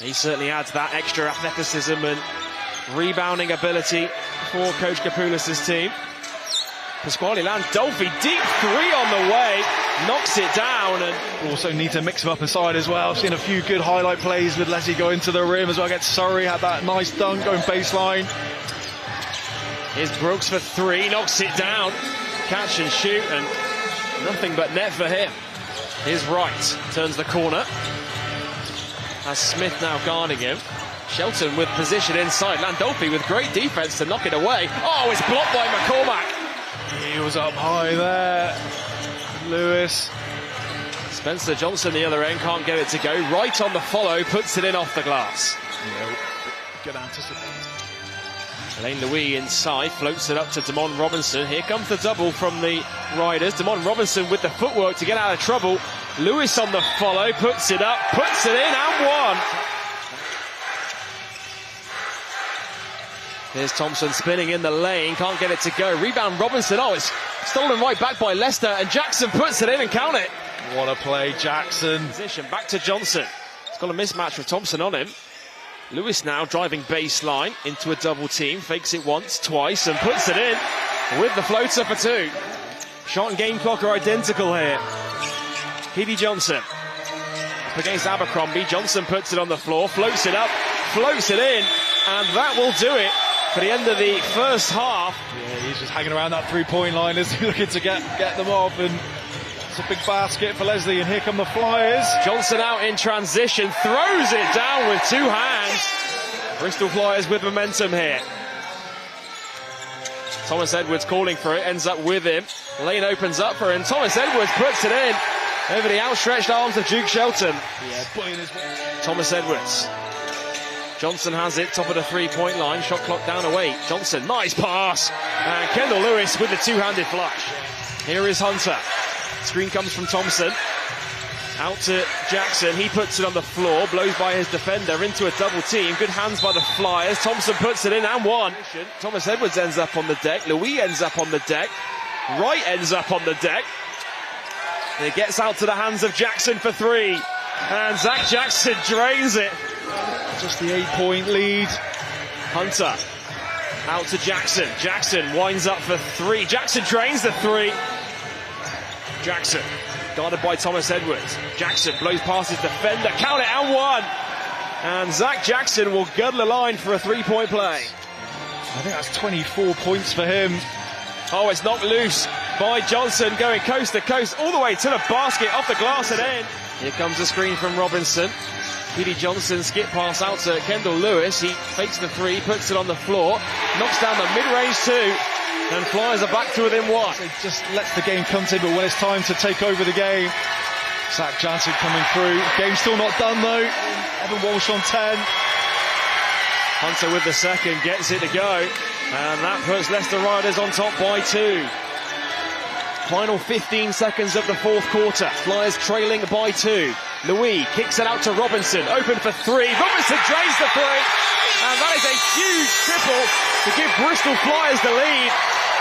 He certainly adds that extra athleticism and rebounding ability for Coach Capoulas' team. Pasquale Landolfi, deep three on the way, knocks it down. And also need to mix him up inside as well. I've seen a few good highlight plays with Leslie going to the rim as well. Against Surrey, had that nice dunk going baseline. Here's Brooks for three, knocks it down. Catch and shoot, and nothing but net for him. Here's Wright, turns the corner. Has Smith now guarding him. Shelton with position inside. Landolfi with great defense to knock it away. Oh, it's blocked by McCormack. He was up high there. Lewis. Spencer Johnson the other end, can't get it to go. Right on the follow, puts it in off the glass. Yeah, good anticipation. Elaine Louis inside, floats it up to Damon Robinson. Here comes the double from the Riders. Damon Robinson with the footwork to get out of trouble. Lewis on the follow, puts it up, puts it in, and one. Here's Thompson spinning in the lane, can't get it to go. Rebound Robinson, oh, it's stolen right back by Leicester, and Jackson puts it in and count it. What a play, Jackson. Position, back to Johnson. He's got a mismatch with Thompson on him. Lewis now driving baseline into a double team, fakes it once, twice, and puts it in with the floater for two. Shot and game clock are identical here. Petey Johnson up against Abercrombie. Johnson puts it on the floor, floats it up, floats it in, and that will do it for the end of the first half. Yeah, he's just hanging around that three-point line, is he, looking to get them off, and it's a big basket for Leslie, and here come the Flyers. Johnson out in transition, throws it down with two hands. Bristol Flyers with momentum here. Thomas Edwards calling for it, ends up with him. Lane opens up for him. Thomas Edwards puts it in over the outstretched arms of Duke Shelton. Yeah, putting his way. Thomas Edwards. Johnson has it, top of the three-point line. Shot clock down to 8. Johnson, nice pass. And Kendall Lewis with the two-handed flush. Here is Hunter. Screen comes from Thompson. Out to Jackson. He puts it on the floor. Blows by his defender into a double team. Good hands by the Flyers. Thompson puts it in and one. Thomas Edwards ends up on the deck. Louis ends up on the deck. Wright ends up on the deck. And it gets out to the hands of Jackson for three. And Zach Jackson drains it. Just the 8-point lead. Hunter out to Jackson. Jackson winds up for three. Jackson drains the three. Jackson guarded by Thomas Edwards. Jackson blows past his defender. Count it and one. And Zach Jackson will girdle the line for a three-point play. I think that's 24 points for him. Oh, it's knocked loose by Johnson, going coast to coast all the way to the basket, off the glass and in. Here comes a screen from Robinson. Petey Johnson skip pass out to Kendall Lewis. He fakes the three, puts it on the floor, knocks down the mid-range two, and Flyers are back to within one. It just lets the game come to him, but when it's time to take over the game, Zach Johnson coming through. Game's still not done though. Evan Walsh on 10. Hunter with the second, gets it to go, and that puts Leicester Riders on top by 2. Final 15 seconds of the fourth quarter. Flyers trailing by 2. Louis kicks it out to Robinson, open for three. Robinson drains the three, and that is a huge triple to give Bristol Flyers the lead.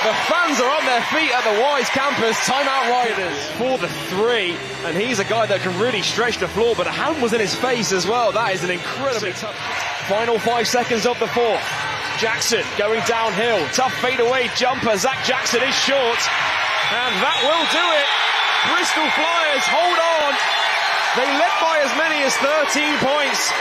The fans are on their feet at the Wise campus. Timeout Riders for the three, and he's a guy that can really stretch the floor, but a hand was in his face as well. That is an incredibly tough. Final 5 seconds of the fourth. Jackson going downhill, tough fadeaway jumper. Zach Jackson is short, and that will do it. Bristol Flyers hold on. They led by as many as 13 points.